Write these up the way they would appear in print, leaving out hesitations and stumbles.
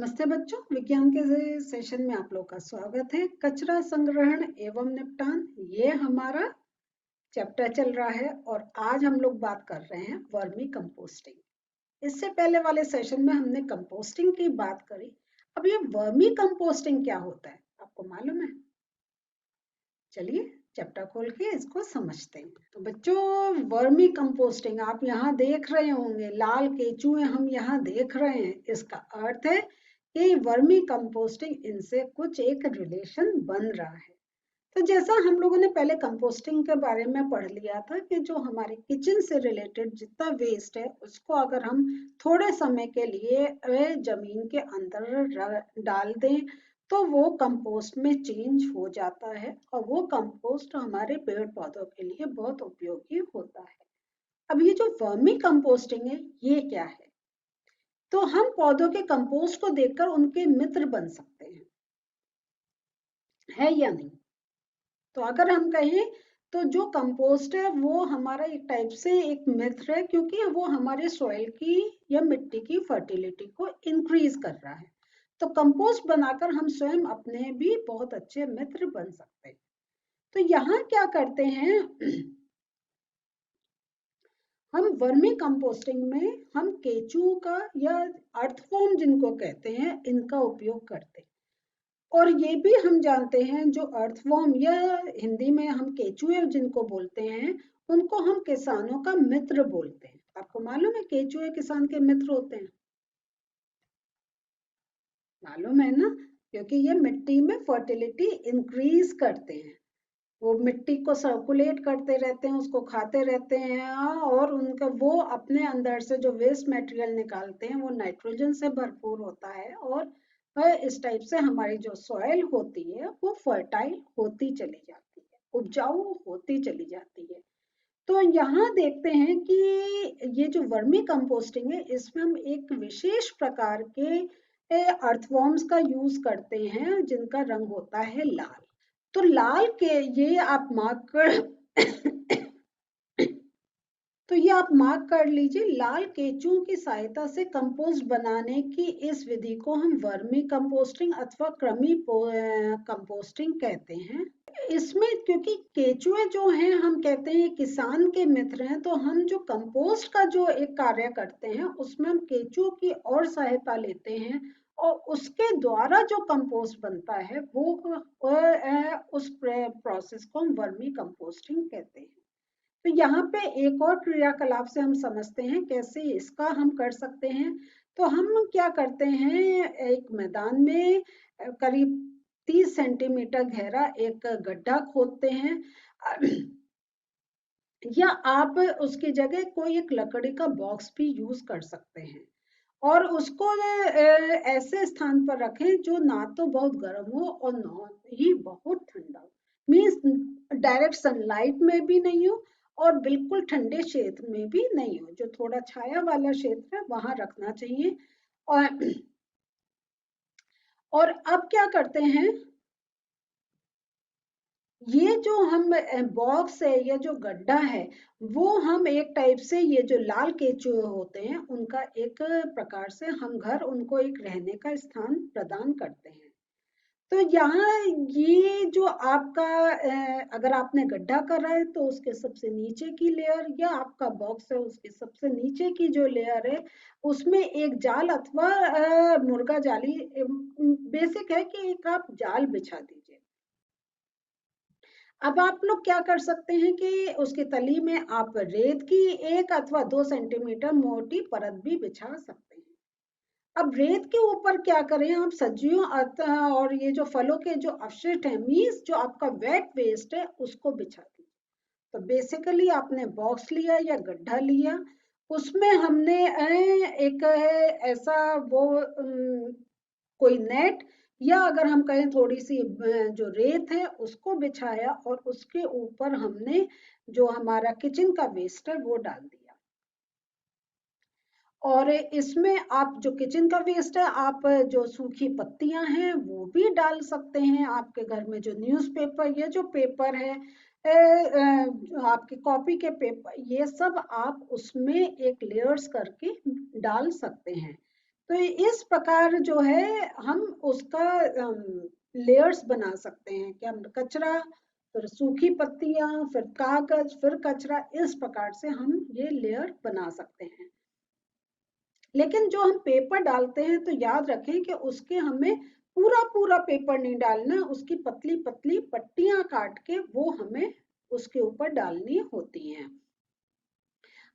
नमस्ते बच्चों, विज्ञान के सेशन में आप लोग का स्वागत है। कचरा संग्रहण एवं निपटान, ये हमारा चैप्टर चल रहा है और आज हम लोग बात कर रहे हैं वर्मी कंपोस्टिंग। इससे पहले वाले सेशन में हमने कंपोस्टिंग की बात करी। अब ये वर्मी कंपोस्टिंग क्या होता है, आपको मालूम है? चलिए चैप्टर खोल के इसको समझते हैं। तो बच्चों, वर्मी कंपोस्टिंग आप यहाँ देख रहे होंगे, लाल केचुए हम यहाँ देख रहे हैं। इसका अर्थ है कि वर्मी कंपोस्टिंग इनसे कुछ एक रिलेशन बन रहा है। तो जैसा हम लोगों ने पहले कंपोस्टिंग के बारे में पढ़ लिया था कि जो हमारे किचन से रिलेटेड जितना वेस्ट है उसको अगर हम थोड़े समय के लिए जमीन के अंदर डाल दें तो वो कंपोस्ट में चेंज हो जाता है और वो कंपोस्ट हमारे पेड़ पौधों के लिए बहुत उपयोगी होता है। अब ये जो वर्मी कंपोस्टिंग है ये क्या है? तो हम पौधों के कंपोस्ट को देखकर उनके मित्र बन सकते हैं, है या नहीं? तो अगर हम कहें तो जो कंपोस्ट है वो हमारा एक टाइप से एक मित्र है, क्योंकि वो हमारे सॉइल की या मिट्टी की फर्टिलिटी को इंक्रीज कर रहा है। तो कंपोस्ट बनाकर हम स्वयं अपने भी बहुत अच्छे मित्र बन सकते हैं। तो यहाँ क्या करते हैं हम वर्मी कंपोस्टिंग में हम केचू का या अर्थवॉर्म जिनको कहते हैं इनका उपयोग करते हैं। और ये भी हम जानते हैं जो अर्थवॉर्म या हिंदी में हम केचुए जिनको बोलते हैं उनको हम किसानों का मित्र बोलते हैं। आपको मालूम है केचुए किसान के मित्र होते हैं? मालूम है ना, क्योंकि ये मिट्टी में फर्टिलिटी इंक्रीज करते हैं। वो मिट्टी को सर्कुलेट करते रहते हैं, उसको खाते रहते हैं और उनका वो अपने अंदर से जो वेस्ट मटेरियल निकालते हैं वो नाइट्रोजन से भरपूर होता है और इस टाइप से हमारी जो सॉइल होती है वो फर्टाइल होती चली जाती है, उपजाऊ होती चली जाती है। तो यहाँ देखते हैं कि ये जो वर्मी कंपोस्टिंग है इसमें हम एक विशेष प्रकार के अर्थवॉर्म्स का यूज करते हैं जिनका रंग होता है लाल। तो लाल के ये आप मार्क कर तो ये आप मार्क कर लीजिए, लाल केचुओं की सहायता से कंपोस्ट बनाने की इस विधि को हम वर्मी कंपोस्टिंग अथवा कृमि कंपोस्टिंग कहते हैं। इसमें क्योंकि केचुए जो हैं हम कहते हैं किसान के मित्र हैं, तो हम जो कंपोस्ट का जो एक कार्य करते हैं उसमें हम केचुओं की और सहायता लेते हैं और उसके द्वारा जो कंपोस्ट बनता है वो उस प्रोसेस को हम वर्मी कंपोस्टिंग कहते हैं। तो यहाँ पे एक और क्रियाकलाप से हम समझते हैं कैसे इसका हम कर सकते हैं। तो हम क्या करते हैं, एक मैदान में करीब 30 सेंटीमीटर गहरा एक गड्ढा खोदते हैं या आप उसकी जगह कोई एक लकड़ी का बॉक्स भी यूज कर सकते हैं और उसको ऐसे स्थान पर रखें जो ना तो बहुत गर्म हो और ना ही बहुत ठंडा हो। मीन्स डायरेक्ट सनलाइट में भी नहीं हो और बिल्कुल ठंडे क्षेत्र में भी नहीं हो, जो थोड़ा छाया वाला क्षेत्र है वहां रखना चाहिए। और अब क्या करते हैं, ये जो हम बॉक्स है या जो गड्ढा है वो हम एक टाइप से ये जो लाल केचुए होते हैं उनका एक प्रकार से हम घर उनको एक रहने का स्थान प्रदान करते हैं। तो यहाँ ये जो आपका अगर आपने गड्ढा करा है तो उसके सबसे नीचे की लेयर या आपका बॉक्स है उसके सबसे नीचे की जो लेयर है उसमें एक जाल अथवा मुर्गा जाली बेसिक है कि एक आप जाल बिछा दीजिए। अब आप लोग क्या कर सकते हैं कि उसकी तली में आप रेत की 1 अथवा 2 सेंटीमीटर मोटी परत भी बिछा सकते हैं। अब रेत के ऊपर क्या करें, आप सब्जियों और ये जो फलों के जो अवशिष्ट है मीन्स जो आपका वेट वेस्ट है उसको बिछा दीजिए। तो बेसिकली आपने बॉक्स लिया या गड्ढा लिया, उसमें हमने एक ऐसा वो कोई नेट या अगर हम कहें थोड़ी सी जो रेत है उसको बिछाया और उसके ऊपर हमने जो हमारा किचन का वेस्ट है वो डाल दिया। और इसमें आप जो किचन का वेस्ट है आप जो सूखी पत्तियां हैं वो भी डाल सकते हैं। आपके घर में जो न्यूज़पेपर या जो पेपर है आपकी कॉपी के पेपर, ये सब आप उसमें एक लेयर्स करके डाल सकते हैं। तो इस प्रकार जो है हम उसका लेयर्स बना सकते हैं कि हम कचरा, फिर सूखी पत्तियां, फिर कागज, फिर कचरा, इस प्रकार से हम ये लेयर बना सकते हैं। लेकिन जो हम पेपर डालते हैं तो याद रखें कि उसके हमें पूरा पूरा पेपर नहीं डालना, उसकी पतली पतली पट्टियां काट के वो हमें उसके ऊपर डालनी होती हैं।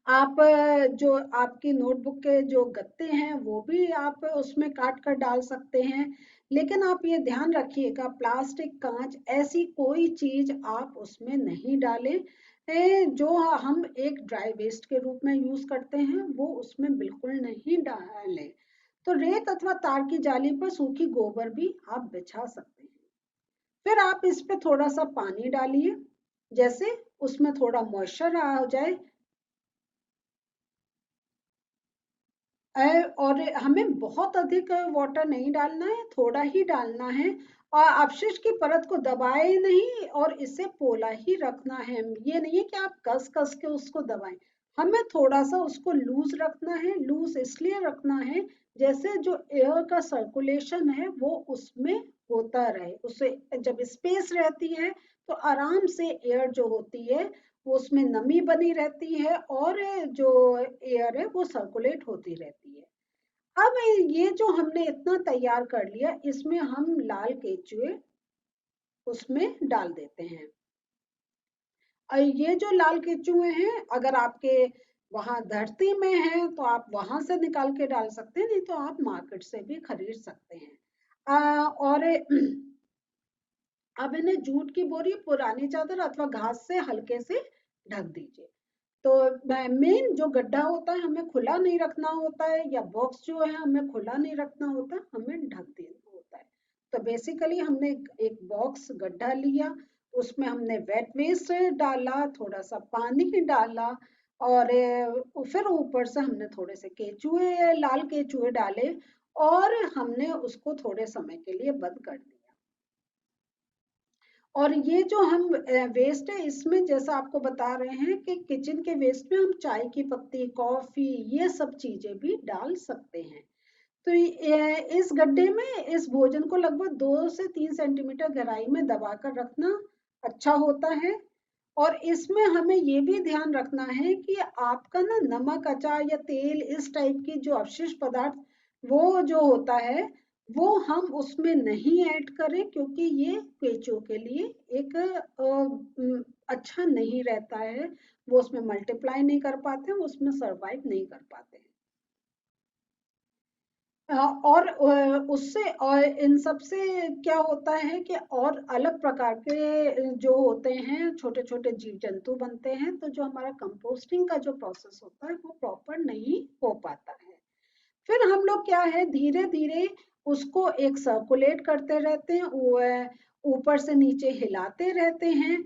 आप जो आपकी नोटबुक के जो गत्ते हैं वो भी आप उसमें काट कर डाल सकते हैं, लेकिन आप ये ध्यान रखिएगा प्लास्टिक, कांच, ऐसी कोई चीज आप उसमें नहीं डालें। जो हम एक ड्राई वेस्ट के रूप में यूज करते हैं वो उसमें बिल्कुल नहीं डालें। तो रेत अथवा तार की जाली पर सूखी गोबर भी आप बिछा सकते हैं। फिर आप इस पे थोड़ा सा पानी डालिए, जैसे उसमें थोड़ा मॉइस्चर आ जाए। और हमें बहुत अधिक वाटर नहीं डालना है, थोड़ा ही डालना है, और अपशिष्ट की परत को दबाए नहीं और इसे पोला ही रखना है। ये नहीं है कि आप कस कस के उसको दबाएं, हमें थोड़ा सा उसको लूज रखना है। लूज इसलिए रखना है जैसे जो एयर का सर्कुलेशन है वो उसमें होता रहे, उसे जब स्पेस रहती है तो आराम से एयर जो होती है वो उसमें नमी बनी रहती है और जो एयर है वो सर्कुलेट होती रहती है। अब ये जो हमने इतना तैयार कर लिया, इसमें हम लाल केचुए उसमें डाल देते हैं। ये जो लाल केचुए हैं, अगर आपके वहां धरती में है तो आप वहां से निकाल के डाल सकते हैं, नहीं तो आप मार्केट से भी खरीद सकते हैं। और अब इन्हें जूट की बोरी, पुरानी चादर अथवा घास से हल्के से ढक दीजिए। तो मेन जो गड्ढा होता है हमें खुला नहीं रखना होता है, या बॉक्स जो है हमें खुला नहीं रखना होता, हमें ढक देना होता है। तो बेसिकली हमने एक बॉक्स गड्ढा लिया, उसमें हमने वेट वेस्ट डाला, थोड़ा सा पानी डाला, और फिर ऊपर से हमने थोड़े से केचुए, लाल केचुए डाले, और हमने उसको थोड़े समय के लिए बंद कर दिया। और ये जो हम वेस्ट है, इसमें जैसा आपको बता रहे हैं कि किचन के वेस्ट में हम चाय की पत्ती, कॉफी, ये सब चीजें भी डाल सकते हैं। तो इस गड्ढे में इस भोजन को लगभग 2 से 3 सेंटीमीटर गहराई में दबा कर रखना अच्छा होता है। और इसमें हमें ये भी ध्यान रखना है कि आपका ना नमक, अचार या तेल, इस टाइप की जो अपशिष्ट पदार्थ वो जो होता है वो हम उसमें नहीं ऐड करें, क्योंकि ये केंचुओं के लिए एक अच्छा नहीं रहता है। वो उसमें मल्टीप्लाई नहीं कर पाते, वो उसमें सरवाइव नहीं कर पाते हैं। और उससे और इन सब से क्या होता है कि और अलग प्रकार के जो होते हैं छोटे छोटे जीव जंतु बनते हैं, तो जो हमारा कंपोस्टिंग का जो प्रोसेस होता है वो प्रॉपर नहीं हो पाता है। फिर हम लोग क्या है, धीरे धीरे उसको एक सर्कुलेट करते रहते हैं, ऊपर से नीचे हिलाते रहते हैं।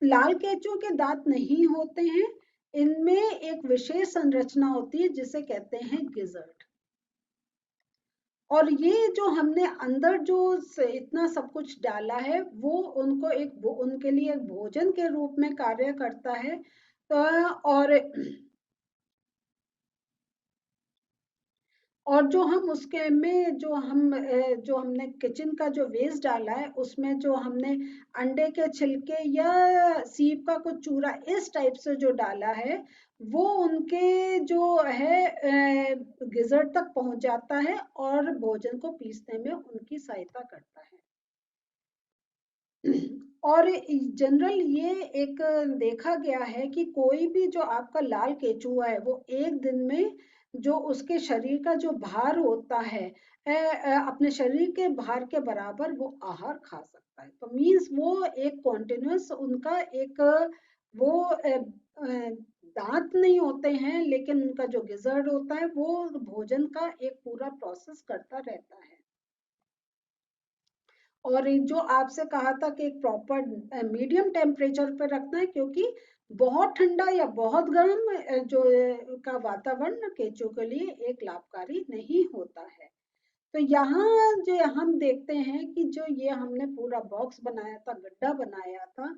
लाल केंचुओं के दांत नहीं होते हैं, इनमें एक विशेष संरचना होती है जिसे कहते हैं गिजर्ड। और ये जो हमने अंदर जो इतना सब कुछ डाला है वो उनको उनके लिए एक भोजन के रूप में कार्य करता है। और जो हम उसके में जो हमने किचन का जो वेस्ट डाला है उसमें जो हमने अंडे के छिलके या सीप का कुछ चूरा इस टाइप से जो डाला है, वो उनके जो है गिजर्ट तक पहुंच जाता है और भोजन को पीसने में उनकी सहायता करता है। और जनरल ये एक देखा गया है कि कोई भी जो आपका लाल केचुआ है वो एक दिन में जो उसके शरीर का जो भार होता है, अपने शरीर के भार के बराबर वो आहार खा सकता है। तो मीन्स वो एक कॉन्टिन्यूस उनका एक वो दांत नहीं होते हैं, लेकिन उनका जो गिजर्ड होता है वो भोजन का एक पूरा प्रोसेस करता रहता है। और जो आपसे कहा था कि एक प्रॉपर मीडियम टेम्परेचर पे रखना है, क्योंकि बहुत ठंडा या बहुत गर्म जो का वातावरण केंचुओं के लिए एक लाभकारी नहीं होता है। तो यहाँ जो हम देखते हैं कि जो ये हमने पूरा बॉक्स बनाया था, गड्ढा बनाया था,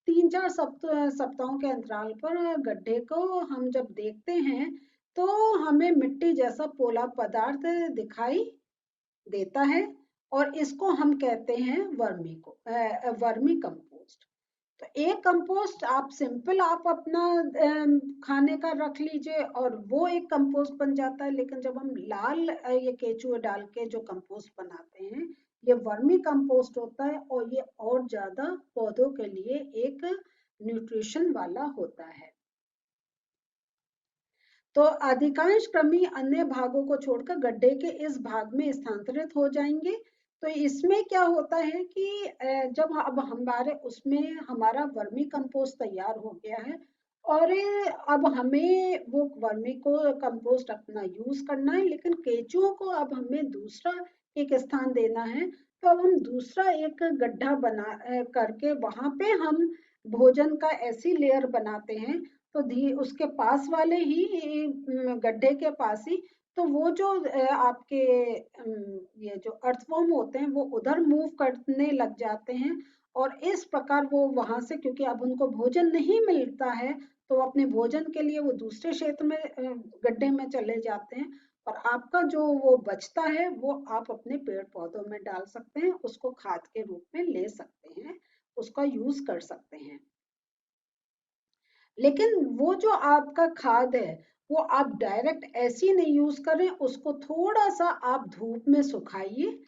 3-4 सप्ताहों के अंतराल पर गड्ढे को हम जब देखते हैं तो हमें मिट्टी जैसा पोला पदार्थ दिखाई देता है और इसको हम कहते हैं वर्मी कंपोस्ट। तो एक कंपोस्ट आप सिंपल आप अपना खाने का रख लीजिए और वो एक कंपोस्ट बन जाता है, लेकिन जब हम लाल ये केचुए डाल के जो कंपोस्ट बनाते हैं ये वर्मी कंपोस्ट होता है और ये और ज्यादा पौधों के लिए एक न्यूट्रिशन वाला होता है। तो अधिकांश कृमि अन्य भागों को छोड़कर गड्ढे के इस भाग में स्थानांतरित हो जाएंगे। तो इसमें क्या होता है कि जब अब हमारे उसमें हमारा वर्मी कंपोस्ट तैयार हो गया है और अब हमें वो वर्मी को कंपोस्ट अपना यूज करना है, लेकिन केंचुओं को अब हमें दूसरा एक स्थान देना है। तो अब हम दूसरा एक गड्ढा बना करके वहां पे हम भोजन का ऐसी लेयर बनाते हैं, तो उसके पास वाले ही गड्ढे के पास ही तो वो जो आपके ये जो अर्थवर्म होते हैं वो उधर मूव करने लग जाते हैं और इस प्रकार वो वहां से, क्योंकि अब उनको भोजन नहीं मिलता है तो अपने भोजन के लिए वो दूसरे क्षेत्र में गड्ढे में चले जाते हैं और आपका जो वो बचता है वो आप अपने पेड़ पौधों में डाल सकते हैं, उसको खाद के रूप में ले सकते हैं, उसका यूज कर सकते हैं। लेकिन वो जो आपका खाद है वो आप डायरेक्ट ऐसी नहीं यूज करें, उसको थोड़ा सा आप धूप में सुखाइए।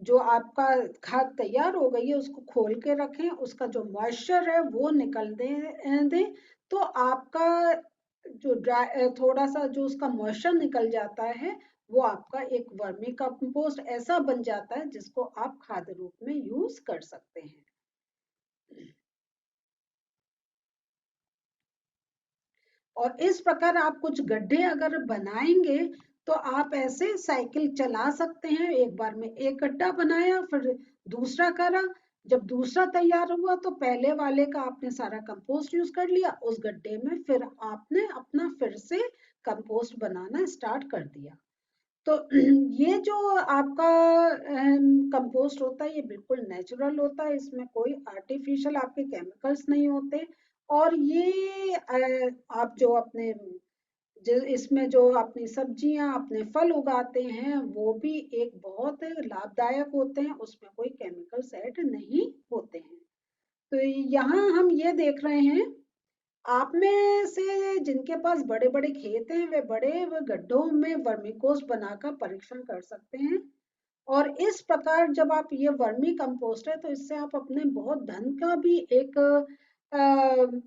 जो आपका खाद तैयार हो गई है उसको खोल के रखें, उसका जो मॉइस्चर है वो निकल दें तो आपका जो ड्राई थोड़ा सा जो उसका मॉइस्चर निकल जाता है वो आपका एक वर्मी कंपोस्ट ऐसा बन जाता है जिसको आप खाद रूप में यूज कर सकते हैं। और इस प्रकार आप कुछ गड्ढे अगर बनाएंगे तो आप ऐसे साइकिल चला सकते हैं, एक बार में एक गड्ढा बनाया फिर दूसरा करा, जब दूसरा तैयार हुआ तो पहले वाले का आपने सारा कंपोस्ट यूज कर लिया उस गड्ढे में, फिर आपने अपना फिर से कंपोस्ट बनाना स्टार्ट कर दिया। तो ये जो आपका कंपोस्ट होता है ये बिल्कुल नेचुरल होता है, इसमें कोई आर्टिफिशियल आपके केमिकल्स नहीं होते और ये आप जो अपने इसमें जो अपनी सब्जियां अपने फल उगाते हैं वो भी एक बहुत लाभदायक होते हैं, उसमें कोई केमिकल्स ऐड नहीं होते हैं। तो यहाँ हम ये देख रहे हैं आप में से जिनके पास बड़े बड़े खेत हैं वे बड़े गड्ढों में वर्मीकोस्ट बनाकर परीक्षण कर सकते हैं और इस प्रकार जब आप ये वर्मी कंपोस्ट है तो इससे आप अपने बहुत धन का भी एक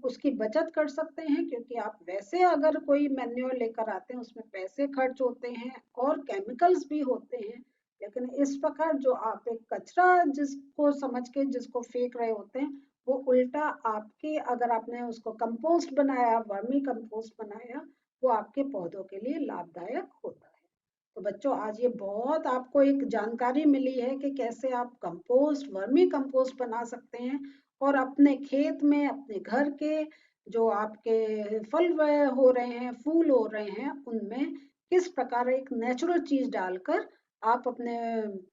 उसकी बचत कर सकते हैं, क्योंकि आप वैसे अगर कोई मैन्योर लेकर आते हैं उसमें पैसे खर्च होते हैं और केमिकल्स भी होते हैं, लेकिन इस प्रकार जो आप एक कचरा जिसको समझ के जिसको फेंक रहे होते हैं वो उल्टा आपके, अगर आपने उसको कंपोस्ट बनाया वर्मी कंपोस्ट बनाया वो आपके पौधों के लिए लाभदायक होता है। तो बच्चों आज ये बहुत आपको एक जानकारी मिली है कि कैसे आप कंपोस्ट वर्मी कंपोस्ट बना सकते हैं और अपने खेत में अपने घर के जो आपके फल हो रहे हैं फूल हो रहे हैं उनमें किस प्रकार एक नेचुरल चीज डालकर आप अपने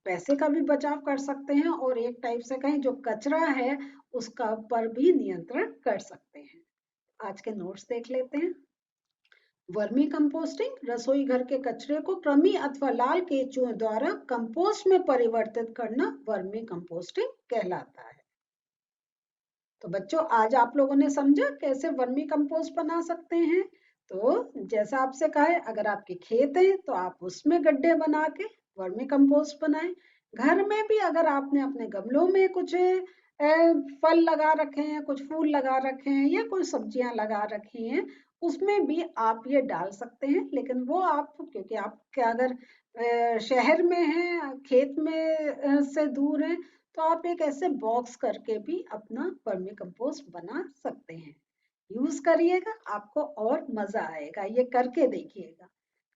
पैसे का भी बचाव कर सकते हैं और एक टाइप से कहें जो कचरा है उसका पर भी नियंत्रण कर सकते हैं। आज के नोट्स देख लेते हैं। वर्मी कंपोस्टिंग रसोई घर के कचरे को कृमि अथवा लाल केंचुओं द्वारा कंपोस्ट में परिवर्तित करना वर्मी कंपोस्टिंग कहलाता है। तो बच्चों आज आप लोगों ने समझा कैसे वर्मी कंपोस्ट बना सकते हैं। तो जैसा आपसे कहा है अगर आपके खेत है तो आप उसमें गड्ढे बना के वर्मी कंपोस्ट बनाएं। घर में भी अगर आपने अपने गमलों में कुछ फल लगा रखे हैं कुछ फूल लगा रखे हैं या कुछ सब्जियां लगा रखी हैं उसमें भी आप ये डाल सकते हैं, लेकिन वो आप क्योंकि आप अगर शहर में हैं खेत में से दूर हैं तो आप एक ऐसे बॉक्स करके भी अपना वर्मी कंपोस्ट बना सकते हैं। यूज करिएगा आपको और मजा आएगा, ये करके देखिएगा।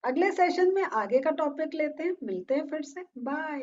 अगले सेशन में आगे का टॉपिक लेते हैं, मिलते हैं फिर से, बाय।